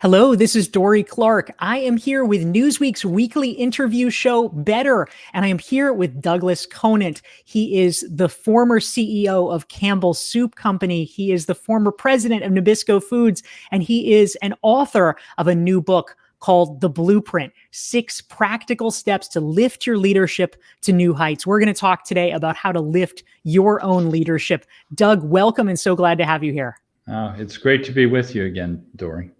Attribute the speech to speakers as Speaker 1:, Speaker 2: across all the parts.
Speaker 1: Hello, this is Dorie Clark. I am here with Newsweek's weekly interview show, Better, and I am here with Douglas Conant. He is the former CEO of Campbell Soup Company. He is the former president of Nabisco Foods, and he is an author of a new book called The Blueprint: 6 Practical Steps to Lift Your Leadership to New Heights. We're going to talk today about how to lift your own leadership. Doug, welcome, and so glad to have you here.
Speaker 2: It's great to be with you again, Dorie.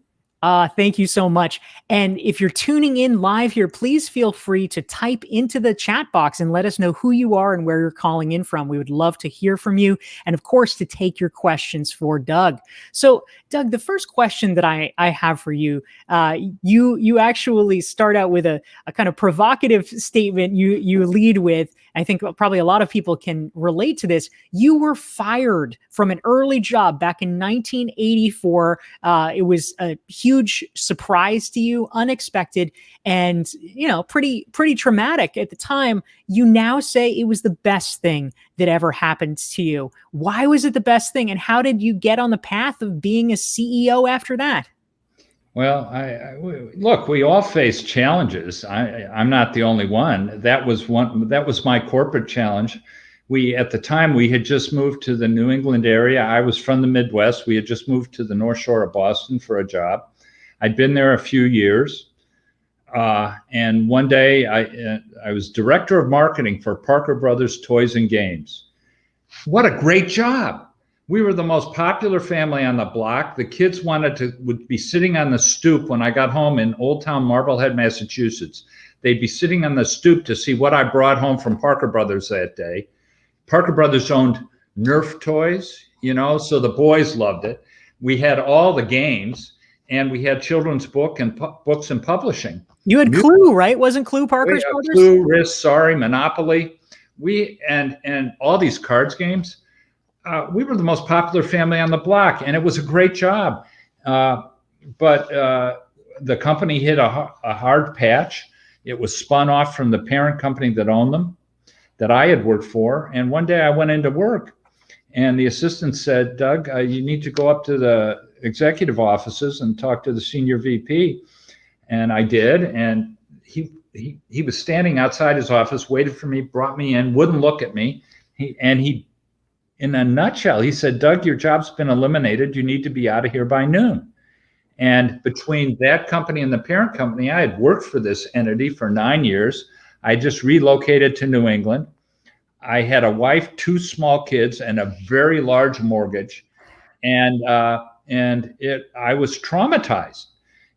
Speaker 1: Thank you so much. And if you're tuning in live here, please feel free to type into the chat box and let us know who you are and where you're calling in from. We would love to hear from you. And of course, to take your questions for Doug. So Doug, the first question that I have for you, you actually start out with a kind of provocative statement. You lead with, I think probably a lot of people can relate to this. You were fired from an early job back in 1984. It was a huge surprise to you, unexpected, and pretty traumatic at the time. You now say it was the best thing that ever happened to you. Why was it the best thing, and how did you get on the path of being a CEO after that?
Speaker 2: Well, look, we all face challenges. I'm not the only one. That was my corporate challenge. At the time, we had just moved to the New England area. I was from the Midwest. We had just moved to the North Shore of Boston for a job. I'd been there a few years. And one day I was director of marketing for Parker Brothers Toys and Games. What a great job. We were the most popular family on the block. The kids would be sitting on the stoop when I got home in Old Town Marblehead, Massachusetts. They'd be sitting on the stoop to see what I brought home from Parker Brothers that day. Parker Brothers owned Nerf toys, so the boys loved it. We had all the games, and we had children's books and publishing.
Speaker 1: You had Clue, right? Wasn't Clue Parker's Brothers?
Speaker 2: Clue, Risk, Sorry, Monopoly. And all these cards games. We were the most popular family on the block, and it was a great job. But the company hit a hard patch. It was spun off from the parent company that owned them, that I had worked for. And one day I went into work, and the assistant said, Doug, you need to go up to the executive offices and talk to the senior VP. And I did. And he was standing outside his office, waited for me, brought me in, wouldn't look at me. He in a nutshell, he said, Doug, your job's been eliminated. You need to be out of here by noon. And between that company and the parent company, I had worked for this entity for 9 years. I just relocated to New England. I had a wife, 2 small kids, and a very large mortgage. And I was traumatized.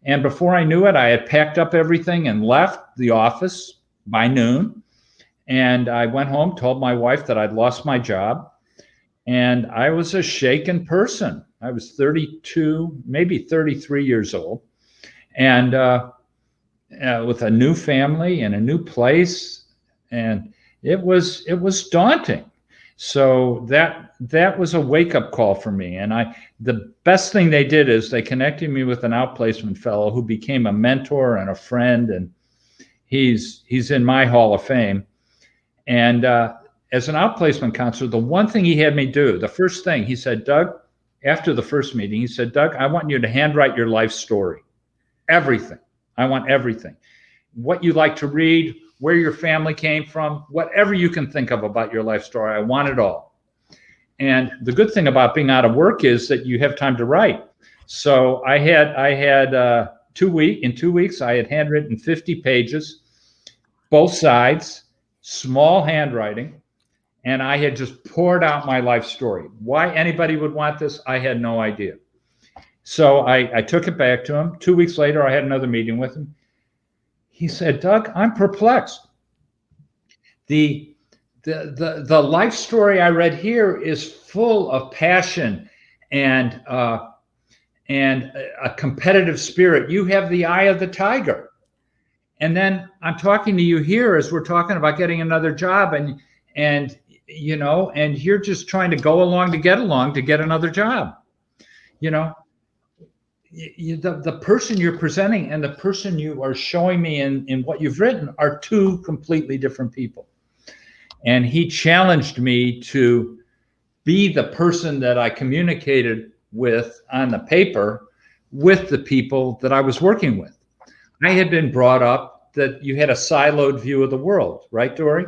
Speaker 2: And before I knew it, I had packed up everything and left the office by noon. And I went home, told my wife that I'd lost my job. And I was a shaken person. I was 32, maybe 33 years old, and with a new family and a new place, and it was daunting. So that was a wake-up call for me. And the best thing they did is they connected me with an outplacement fellow who became a mentor and a friend, and he's in my Hall of Fame. And as an outplacement counselor, the one thing he had me do, the first thing, he said, Doug, after the first meeting, he said, Doug, I want you to handwrite your life story. Everything. I want everything. What you like to read, where your family came from, whatever you can think of about your life story, I want it all. And the good thing about being out of work is that you have time to write. So I had 2 weeks. In 2 weeks, I had handwritten 50 pages, both sides, small handwriting. And I had just poured out my life story. Why anybody would want this, I had no idea. So I took it back to him. 2 weeks later, I had another meeting with him. He said, Doug, I'm perplexed. The life story I read here is full of passion and a competitive spirit. You have the eye of the tiger. And then I'm talking to you here as we're talking about getting another job, and you're just trying to go along to get another job. The person you're presenting and the person you are showing me in what you've written are 2 completely different people. And he challenged me to be the person that I communicated with on the paper with the people that I was working with. I had been brought up that you had a siloed view of the world, right, Dorie?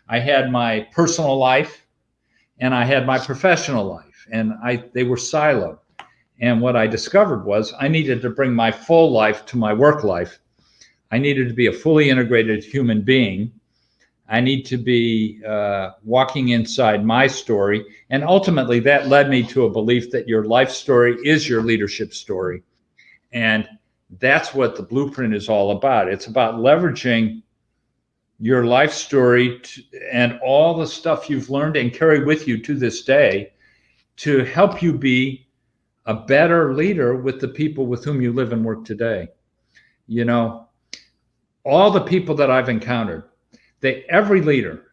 Speaker 2: I had my personal life and I had my professional life, and they were siloed. And what I discovered was I needed to bring my full life to my work life. I needed to be a fully integrated human being. I need to be walking inside my story. And ultimately, that led me to a belief that your life story is your leadership story. And that's what the blueprint is all about. It's about leveraging your life story and all the stuff you've learned and carry with you to this day to help you be a better leader with the people with whom you live and work today. You know, all the people that I've encountered, every leader,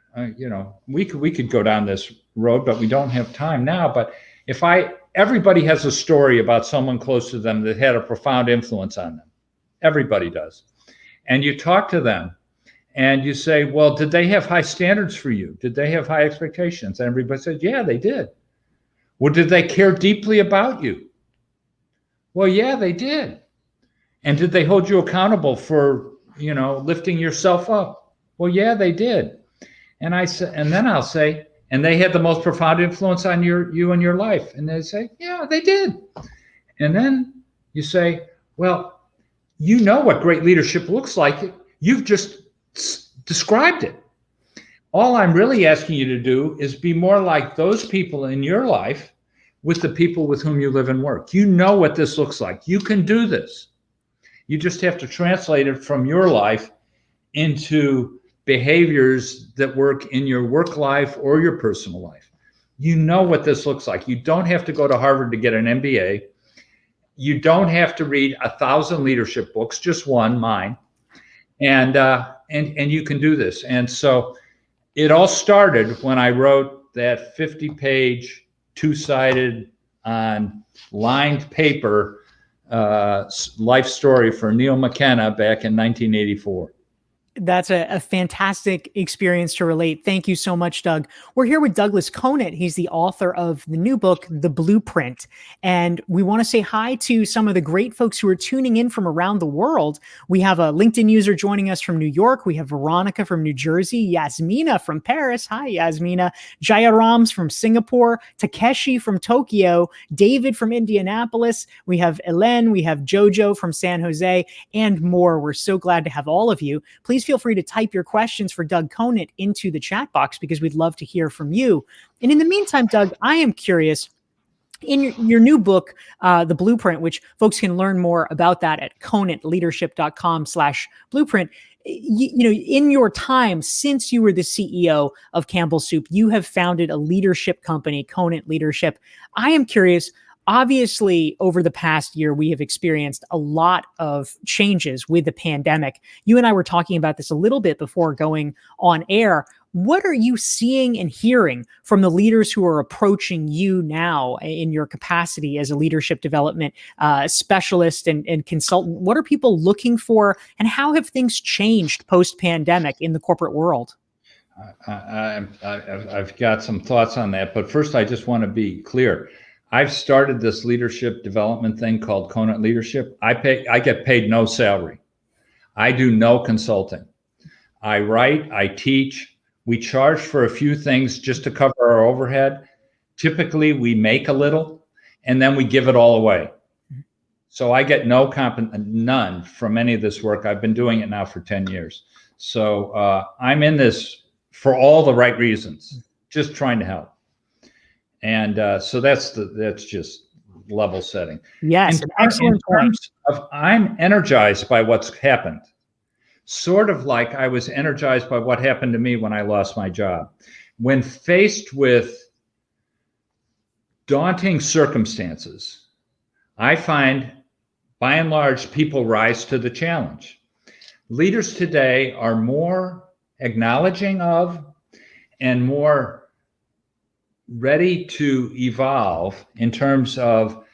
Speaker 2: we could go down this road, but we don't have time now. But everybody has a story about someone close to them that had a profound influence on them. Everybody does. And you talk to them and you say, well, did they have high standards for you? Did they have high expectations? And everybody said, yeah, they did. Well, did they care deeply about you? Well, yeah, they did. And did they hold you accountable for, lifting yourself up? Well, yeah, they did. And then I'll say, and they had the most profound influence on you and your life. And they say, yeah, they did. And then you say, well, you know what great leadership looks like. You've just described it. All I'm really asking you to do is be more like those people in your life with the people with whom you live and work. You know what this looks like. You can do this. You just have to translate it from your life into behaviors that work in your work life or your personal life. You know what this looks like. You don't have to go to Harvard to get an MBA. You don't have to read 1,000 leadership books, just one, mine. And you can do this. And so it all started when I wrote that 50-page, two-sided on lined paper life story for Neil McKenna back in 1984.
Speaker 1: That's a fantastic experience to relate. Thank you so much, Doug. We're here with Douglas Conant. He's the author of the new book, The Blueprint. And we want to say hi to some of the great folks who are tuning in from around the world. We have a LinkedIn user joining us from New York. We have Veronica from New Jersey, Yasmina from Paris. Hi, Yasmina. Jayarams from Singapore, Takeshi from Tokyo, David from Indianapolis. We have Elen, we have Jojo from San Jose, and more. We're so glad to have all of you. Please feel free to type your questions for Doug Conant into the chat box because we'd love to hear from you. And in the meantime, Doug, I am curious, in your new book, The Blueprint, which folks can learn more about that at conantleadership.com/blueprint. In your time since you were the CEO of Campbell Soup, you have founded a leadership company, Conant Leadership. I am curious, obviously, over the past year, we have experienced a lot of changes with the pandemic. You and I were talking about this a little bit before going on air. What are you seeing and hearing from the leaders who are approaching you now in your capacity as a leadership development specialist and consultant? What are people looking for, and how have things changed post-pandemic in the corporate world?
Speaker 2: I've got some thoughts on that, but first I just want to be clear. I've started this leadership development thing called Conant Leadership. I get paid no salary. I do no consulting. I write, I teach. We charge for a few things just to cover our overhead. Typically, we make a little, and then we give it all away. So I get none from any of this work. I've been doing it now for 10 years. So I'm in this for all the right reasons, just trying to help. And so that's just level setting.
Speaker 1: Yes, excellent point.
Speaker 2: I'm energized by what's happened. Sort of like I was energized by what happened to me when I lost my job. When faced with daunting circumstances, I find, by and large, people rise to the challenge. Leaders today are more acknowledging of and more ready to evolve in terms of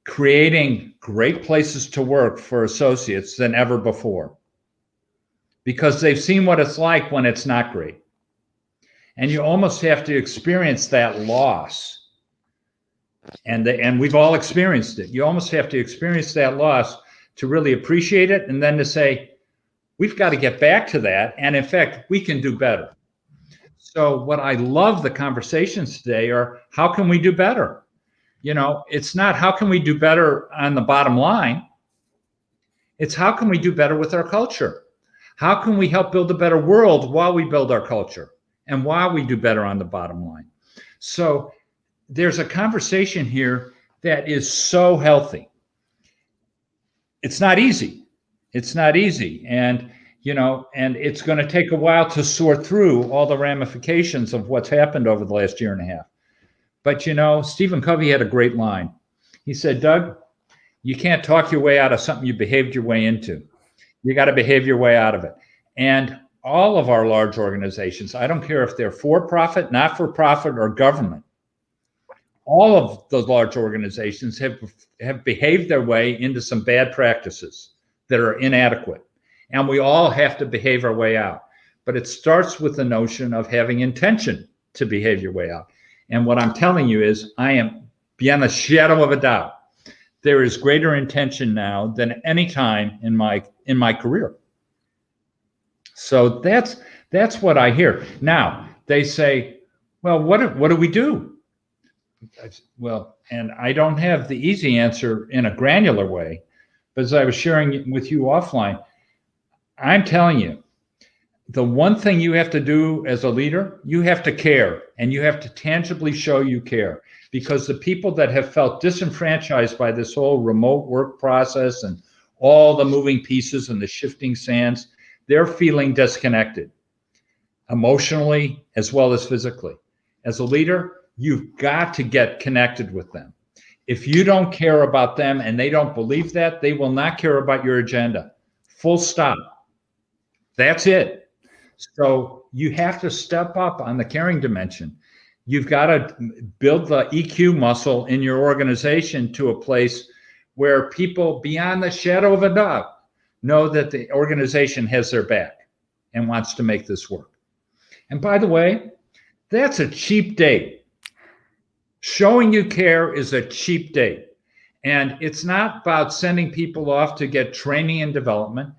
Speaker 2: creating great places to work for associates than ever before, because they've seen what it's like when it's not great. And you almost have to experience that loss And we've all experienced it. You almost have to experience that loss to really appreciate it, and then to say, we've got to get back to that. And in fact, we can do better. So what I love the conversations today are, how can we do better? It's not how can we do better on the bottom line. It's how can we do better with our culture? How can we help build a better world while we build our culture and while we do better on the bottom line? So there's a conversation here that is so healthy. It's not easy. It's not easy. And it's going to take a while to sort through all the ramifications of what's happened over the last year and a half. But, Stephen Covey had a great line. He said, Doug, you can't talk your way out of something you behaved your way into. You got to behave your way out of it. And all of our large organizations, I don't care if they're for-profit, not-for-profit, or government, all of those large organizations have behaved their way into some bad practices that are inadequate. And we all have to behave our way out. But it starts with the notion of having intention to behave your way out. And what I'm telling you is, I am beyond a shadow of a doubt, there is greater intention now than any time in my career. So that's what I hear. Now, they say, well, what do we do? Well, and I don't have the easy answer in a granular way, but as I was sharing with you offline, I'm telling you, the one thing you have to do as a leader, you have to care, and you have to tangibly show you care, because the people that have felt disenfranchised by this whole remote work process and all the moving pieces and the shifting sands, they're feeling disconnected emotionally as well as physically. As a leader, you've got to get connected with them. If you don't care about them and they don't believe that, they will not care about your agenda. Full stop. That's it. So you have to step up on the caring dimension. You've got to build the EQ muscle in your organization to a place where people, beyond the shadow of a doubt, know that the organization has their back and wants to make this work. And by the way, that's a cheap date. Showing you care is a cheap date. And it's not about sending people off to get training and development.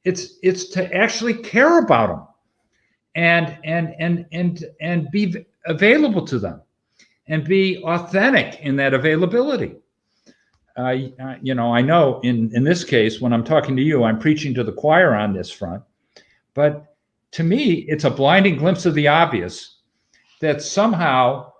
Speaker 2: It's to actually care about them and be available to them and be authentic in that availability. I know in this case, when I'm talking to you, I'm preaching to the choir on this front, but to me, it's a blinding glimpse of the obvious that somehow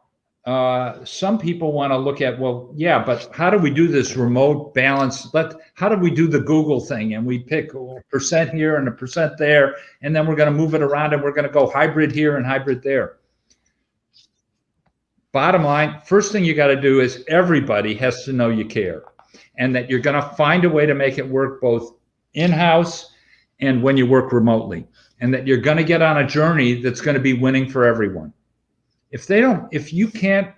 Speaker 2: some people want to look at, well, yeah, but how do we do this remote balance? How do we do the Google thing? And we pick a percent here and a percent there, and then we're going to move it around and we're going to go hybrid here and hybrid there. Bottom line, first thing you got to do is everybody has to know you care, and that you're going to find a way to make it work both in-house and when you work remotely, and that you're going to get on a journey that's going to be winning for everyone. If you can't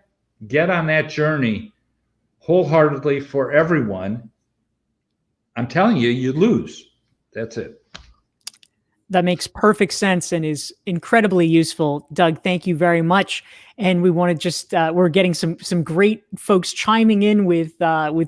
Speaker 2: get on that journey wholeheartedly for everyone, I'm telling you, you lose. That's it.
Speaker 1: That makes perfect sense and is incredibly useful. Doug, thank you very much. And we want to just, we're getting some great folks chiming in with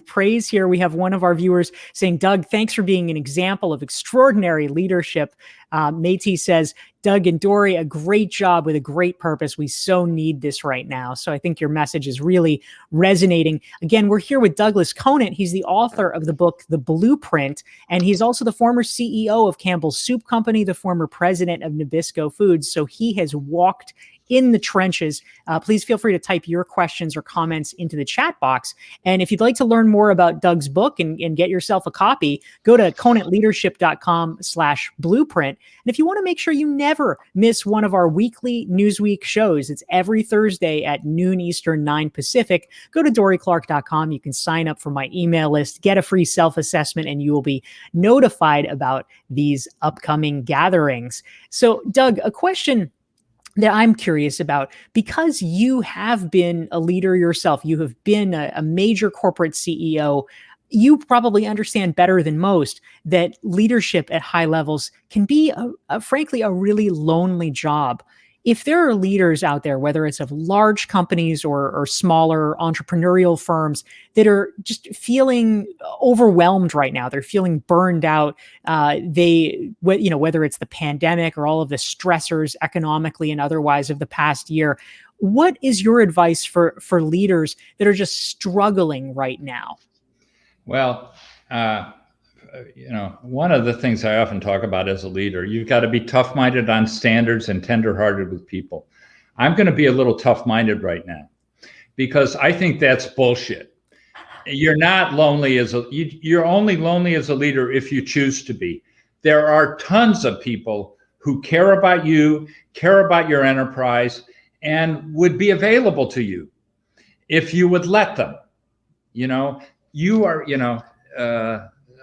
Speaker 1: praise here. We have one of our viewers saying, Doug, thanks for being an example of extraordinary leadership. Métis says, Doug and Dorie, a great job with a great purpose. We so need this right now. So I think your message is really resonating. Again, we're here with Douglas Conant. He's the author of the book, The Blueprint, and he's also the former CEO of Campbell's Soup Company, the former president of Nabisco Foods. So he has walked in the trenches. Please feel free to type your questions or comments into the chat box. And if you'd like to learn more about Doug's book and get yourself a copy, go to conantleadership.com/blueprint. And if you want to make sure you never miss one of our weekly Newsweek shows, it's every Thursday at noon Eastern, 9 Pacific. Go to DorieClark.com. You can sign up for my email list, get a free self-assessment, and you will be notified about these upcoming gatherings. So, Doug, a question that I'm curious about, because you have been a leader yourself, you have been a major corporate CEO, you probably understand better than most that leadership at high levels can be, frankly, a really lonely job. if there are leaders out there, whether it's of large companies or smaller entrepreneurial firms that are just feeling overwhelmed right now, they're feeling burned out. Whether it's the pandemic or all of the stressors economically and otherwise of the past year, what is your advice for leaders that are just struggling right now?
Speaker 2: Well, one of the things I often talk about as a leader, you've got to be tough-minded on standards and tender-hearted with people. I'm going to be a little tough-minded right now because I think that's bullshit. You're not lonely you're only lonely as a leader if you choose to be. There are tons of people who care about you, care about your enterprise, and would be available to you if you would let them.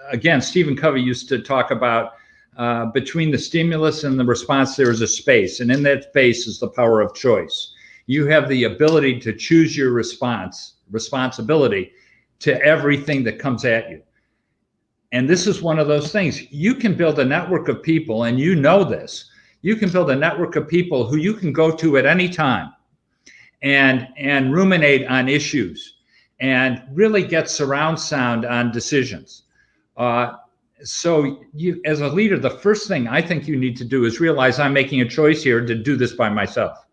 Speaker 2: Again, Stephen Covey used to talk about between the stimulus and the response, there is a space. And in that space is the power of choice. You have the ability to choose your responsibility to everything that comes at you. And this is one of those things. You can build a network of people, and you know this. You can build a network of people who you can go to at any time and ruminate on issues and really get surround sound on decisions. So you, as a leader, the first thing I think you need to do is realize I'm making a choice here to do this by myself.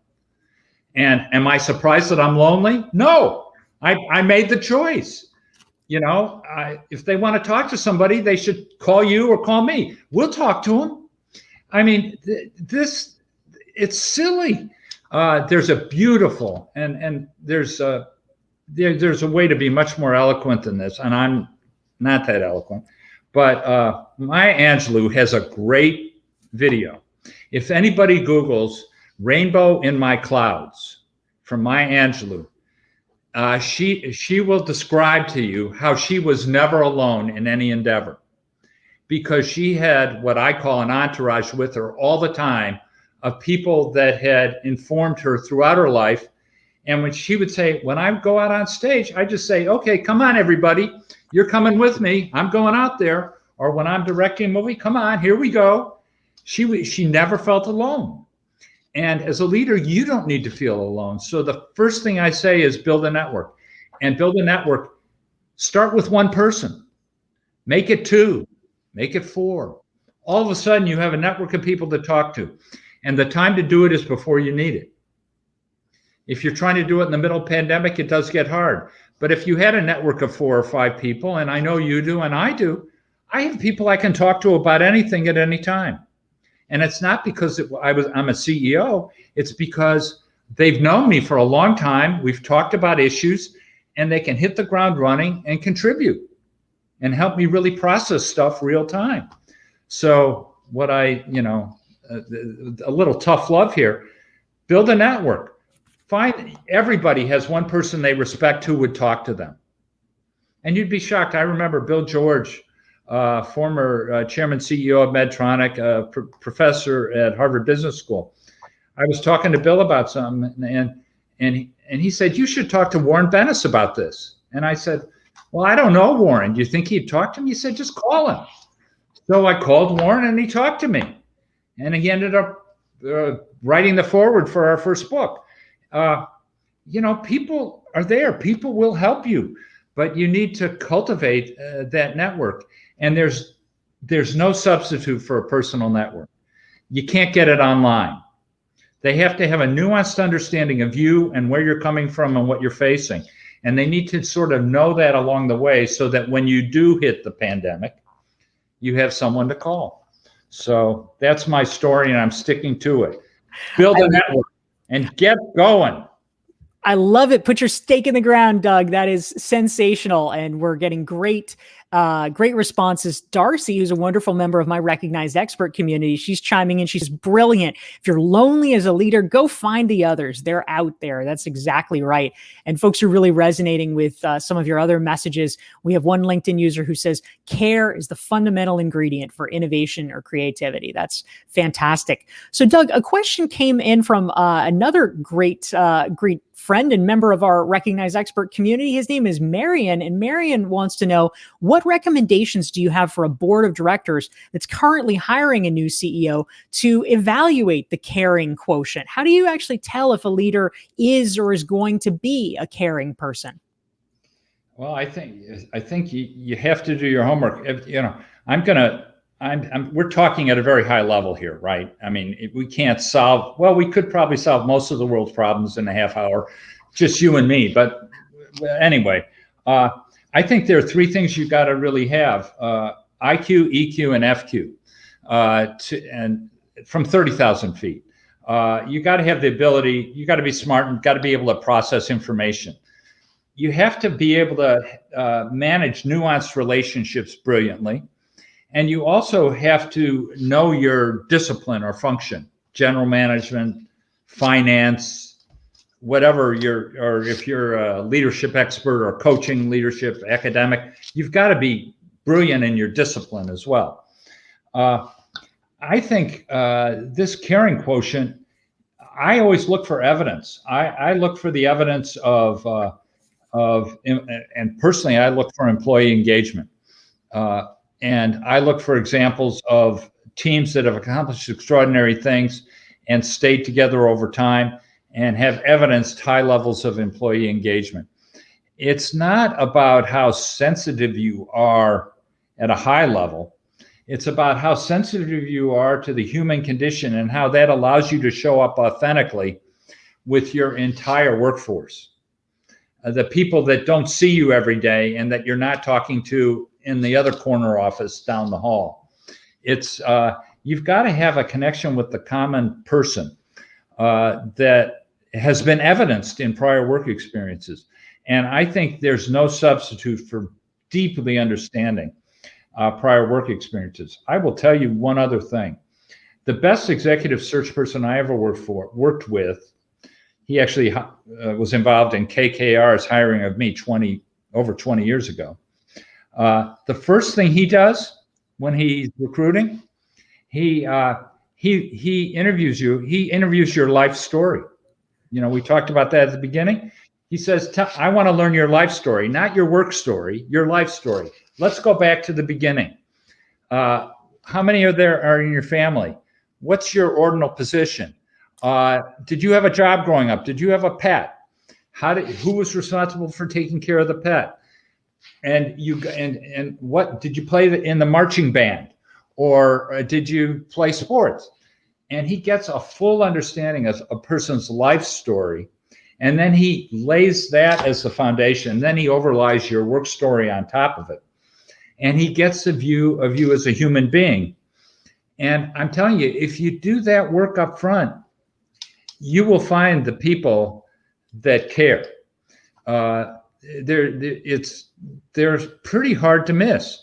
Speaker 2: And am I surprised that I'm lonely? No, I made the choice. If they want to talk to somebody, they should call you or call me. We'll talk to them. I mean, it's silly. There's a beautiful, and there's a way to be much more eloquent than this, and I'm not that eloquent. But Maya Angelou has a great video. If anybody Googles "Rainbow in My Clouds" from Maya Angelou, she will describe to you how she was never alone in any endeavor, because she had what I call an entourage with her all the time of people that had informed her throughout her life. And when she would say, when I go out on stage, I just say, okay, come on, everybody. You're coming with me. I'm going out there. Or when I'm directing a movie, come on, here we go. She never felt alone. And as a leader, you don't need to feel alone. So the first thing I say is build a network. And build a network. Start with one person. Make it 2. Make it 4. All of a sudden, you have a network of people to talk to. And the time to do it is before you need it. If you're trying to do it in the middle of the pandemic, it does get hard. But if you had a network of 4 or 5 people, and I know you do and I do, I have people I can talk to about anything at any time. And it's not because I'm a CEO. It's because they've known me for a long time. We've talked about issues, and they can hit the ground running and contribute and help me really process stuff real time. So a little tough love here, build a network. Find everybody has one person they respect who would talk to them. And you'd be shocked. I remember Bill George, former chairman, CEO of Medtronic, professor at Harvard Business School. I was talking to Bill about something, and he said, you should talk to Warren Bennis about this. And I said, well, I don't know Warren. Do you think he'd talk to me? He said, just call him. So I called Warren, and he talked to me. And he ended up writing the foreword for our first book. People are there. People will help you, but you need to cultivate that network. And there's no substitute for a personal network. You can't get it online. They have to have a nuanced understanding of you and where you're coming from and what you're facing. And they need to sort of know that along the way so that when you do hit the pandemic, you have someone to call. So that's my story, and I'm sticking to it. Build a network and get going.
Speaker 1: I love it. Put your stake in the ground, Doug. That is sensational. And we're getting great responses. Darcy, who's a wonderful member of my recognized expert community, she's chiming in. She's brilliant. If you're lonely as a leader, go find the others. They're out there. That's exactly right. And folks are really resonating with some of your other messages. We have one LinkedIn user who says, care is the fundamental ingredient for innovation or creativity. That's fantastic. So Doug, a question came in from another great friend and member of our Recognized Expert community. His name is Marion, and Marion wants to know, what recommendations do you have for a board of directors that's currently hiring a new CEO to evaluate the caring quotient? How do you actually tell if a leader is or is going to be a caring person?
Speaker 2: Well, I think you have to do your homework. We're talking at a very high level here, right? I mean, we can't solve, well, we could probably solve most of the world's problems in a half hour, just you and me. But anyway, I think there are three things you got to really have: IQ, EQ, and FQ, and from 30,000 feet. You got to have the ability. You got to be smart and got to be able to process information. You have to be able to manage nuanced relationships brilliantly. And you also have to know your discipline or function: general management, finance, whatever or if you're a leadership expert or coaching leadership, academic, you've got to be brilliant in your discipline as well. I think this caring quotient, I always look for evidence. I look for the evidence of, and personally, I look for employee engagement. And I look for examples of teams that have accomplished extraordinary things and stayed together over time and have evidenced high levels of employee engagement. It's not about how sensitive you are at a high level. It's about how sensitive you are to the human condition and how that allows you to show up authentically with your entire workforce. The people that don't see you every day and that you're not talking to in the other corner office down the hall. It's you've got to have a connection with the common person that has been evidenced in prior work experiences. And I think there's no substitute for deeply understanding prior work experiences. I will tell you one other thing. The best executive search person I ever worked with, he actually was involved in KKR's hiring of me over 20 years ago. The first thing he does when he's recruiting, he interviews you. He interviews your life story. You know, we talked about that at the beginning. He says, I want to learn your life story, not your work story, your life story. Let's go back to the beginning. How many are in your family? What's your ordinal position? Did you have a job growing up? Did you have a pet? Who was responsible for taking care of the pet? And what did you play in the marching band, or did you play sports? And he gets a full understanding of a person's life story, and then he lays that as the foundation. Then he overlays your work story on top of it, and he gets a view of you as a human being. And I'm telling you, if you do that work up front, you will find the people that care. They're pretty hard to miss.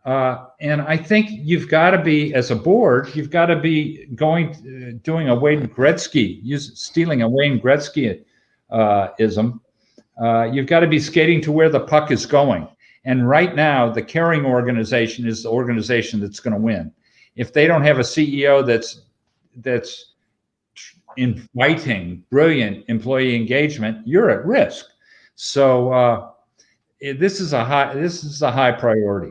Speaker 2: And I think you've got to be, as a board, you've got to be doing a Wayne Gretzky, stealing a Wayne Gretzky ism. You've got to be skating to where the puck is going. And right now, the caring organization is the organization that's going to win. If they don't have a CEO that's inviting brilliant employee engagement, you're at risk. So this is a high priority.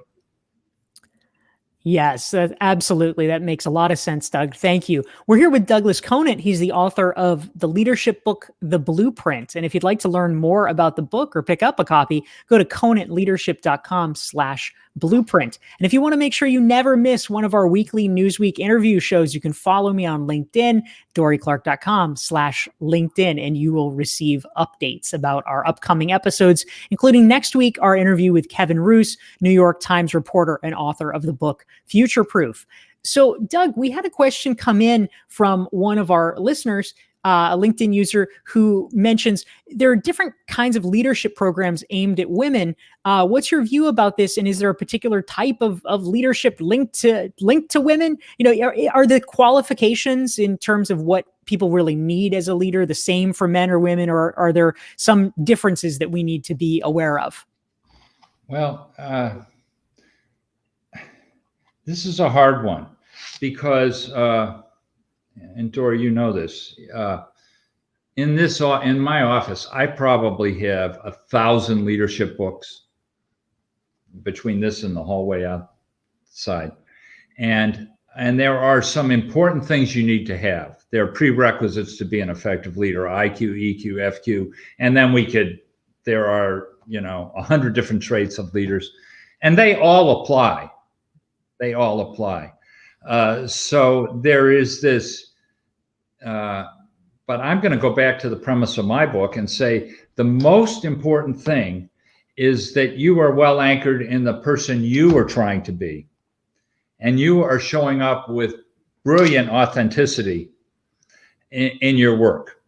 Speaker 1: Yes, absolutely. That makes a lot of sense, Doug. Thank you. We're here with Douglas Conant. He's the author of the leadership book, The Blueprint. And if you'd like to learn more about the book or pick up a copy, go to conantleadership.com/blueprint. And if you want to make sure you never miss one of our weekly Newsweek interview shows, you can follow me on LinkedIn, DorieClark.com/LinkedIn, and you will receive updates about our upcoming episodes, including next week, our interview with Kevin Roos, New York Times reporter and author of the book, Future Proof. So, Doug, we had a question come in from one of our listeners, a LinkedIn user, who mentions there are different kinds of leadership programs aimed at women. What's your view about this? And is there a particular type of leadership linked to women? You know, are the qualifications in terms of what people really need as a leader the same for men or women, or are there some differences that we need to be aware of?
Speaker 2: Well, this is a hard one because, and Dorie, you know this, in my office, I probably have 1,000 leadership books between this and the hallway outside. And there are some important things you need to have. There are prerequisites to be an effective leader: IQ, EQ, FQ, and then there are 100 different traits of leaders, and they all apply. They all apply. So there is this. But I'm going to go back to the premise of my book and say the most important thing is that you are well anchored in the person you are trying to be, and you are showing up with brilliant authenticity in your work,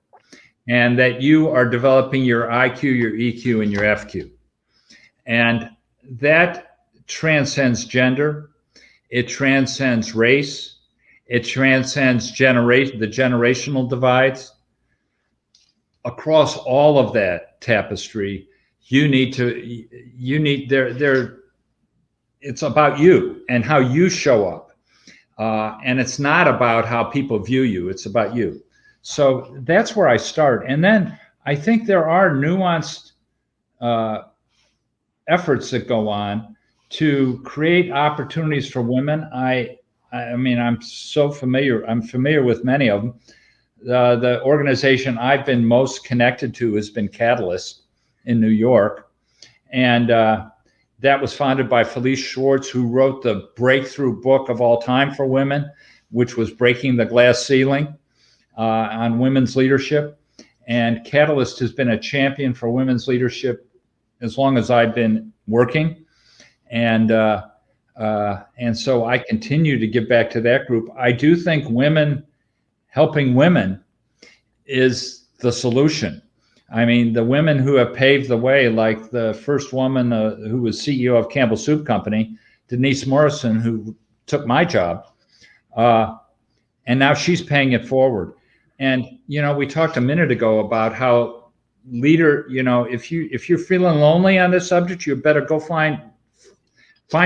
Speaker 2: and that you are developing your IQ, your EQ, and your FQ. And that transcends gender, it transcends race, it transcends the generational divides. Across all of that tapestry, it's about you and how you show up. And it's not about how people view you, it's about you. So that's where I start. And then I think there are nuanced efforts that go on to create opportunities for women. I mean, I'm familiar with many of them. The organization I've been most connected to has been Catalyst in New York. And that was founded by Felice Schwartz, who wrote the breakthrough book of all time for women, which was Breaking the Glass Ceiling on women's leadership. And Catalyst has been a champion for women's leadership as long as I've been working. And so I continue to give back to that group. I do think helping women is the solution. I mean, the women who have paved the way, like the first woman who was CEO of Campbell Soup Company, Denise Morrison, who took my job, and now she's paying it forward. And we talked a minute ago about how if you're feeling lonely on this subject, you better go find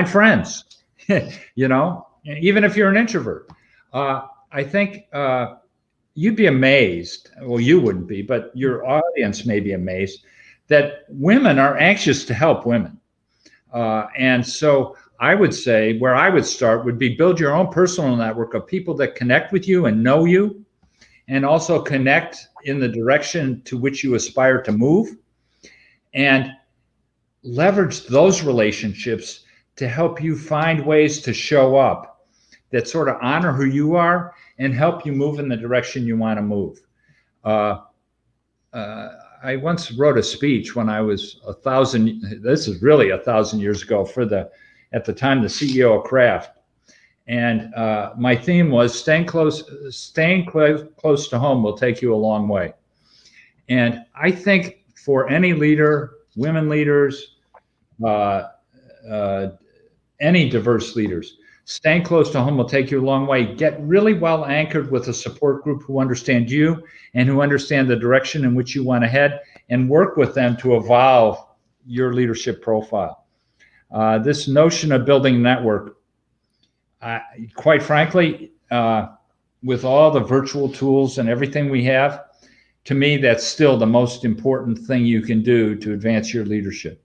Speaker 2: friends. Even if you're an introvert. I think you'd be amazed. Well, you wouldn't be, but your audience may be amazed that women are anxious to help women. And so I would say where I would start would be build your own personal network of people that connect with you and know you, and also connect in the direction to which you aspire to move, and leverage those relationships to help you find ways to show up that sort of honor who you are and help you move in the direction you want to move. I once wrote a speech when I was 1,000 years ago at the time, the CEO of Kraft. And my theme was staying close to home will take you a long way. And I think for any leader, women leaders, any diverse leaders, staying close to home will take you a long way. Get really well anchored with a support group who understand you and who understand the direction in which you want to head, and work with them to evolve your leadership profile. This notion of building a network, quite frankly, with all the virtual tools and everything we have, to me, that's still the most important thing you can do to advance your leadership.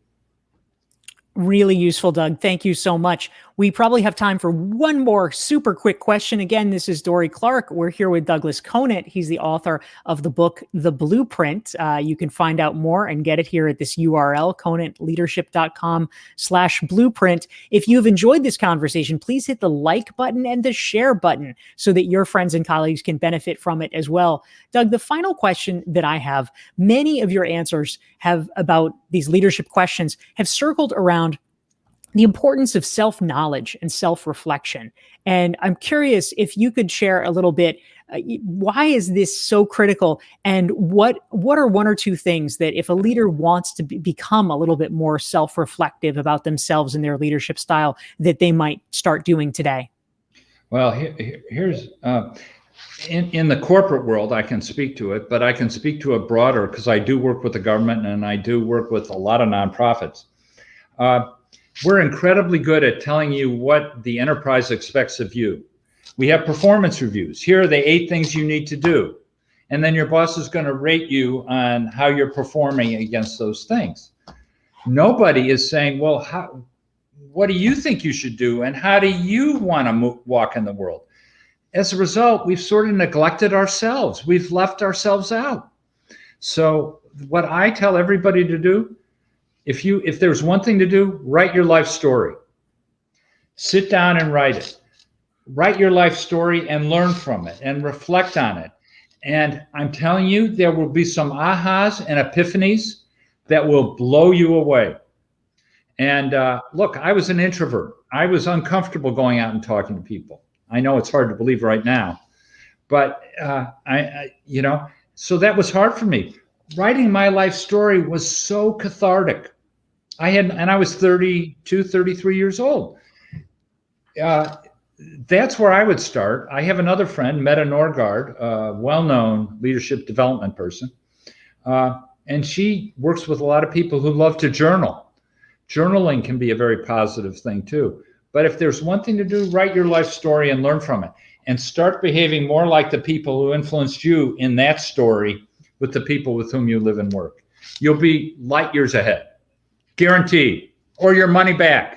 Speaker 1: Really useful, Doug. Thank you so much. We probably have time for one more super quick question. Again, this is Dorie Clark. We're here with Douglas Conant. He's the author of the book, The Blueprint. You can find out more and get it here at this URL, conantleadership.com/blueprint. If you've enjoyed this conversation, please hit the like button and the share button so that your friends and colleagues can benefit from it as well. Doug, the final question that I have, many of your answers about these leadership questions have circled around the importance of self-knowledge and self-reflection. And I'm curious if you could share a little bit, why is this so critical? And what are one or two things that if a leader wants to become a little bit more self-reflective about themselves and their leadership style, that they might start doing today?
Speaker 2: Well, here's, in the corporate world, I can speak to it, but I can speak to it broader because I do work with the government and I do work with a lot of nonprofits. We're incredibly good at telling you what the enterprise expects of you. We have performance reviews. Here are the 8 things you need to do. And then your boss is going to rate you on how you're performing against those things. Nobody is saying, well, what do you think you should do? And how do you want to walk in the world? As a result, we've sort of neglected ourselves. We've left ourselves out. So what I tell everybody to do, if there's one thing to do, write your life story. Sit down and write it. Write your life story and learn from it and reflect on it. And I'm telling you, there will be some ahas and epiphanies that will blow you away. And look, I was an introvert. I was uncomfortable going out and talking to people. I know it's hard to believe right now, but so that was hard for me. Writing my life story was so cathartic. I was 32, 33 years old. That's where I would start. I have another friend, Meta Norgard, a well-known leadership development person, and she works with a lot of people who love to journal. Journaling can be a very positive thing too. But if there's one thing to do, write your life story and learn from it, and start behaving more like the people who influenced you in that story with the people with whom you live and work. You'll be light years ahead, guaranteed, or your money back.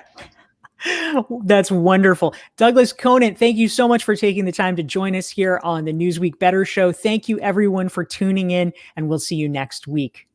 Speaker 1: That's wonderful. Douglas Conant, thank you so much for taking the time to join us here on the Newsweek Better Show. Thank you everyone for tuning in, and we'll see you next week.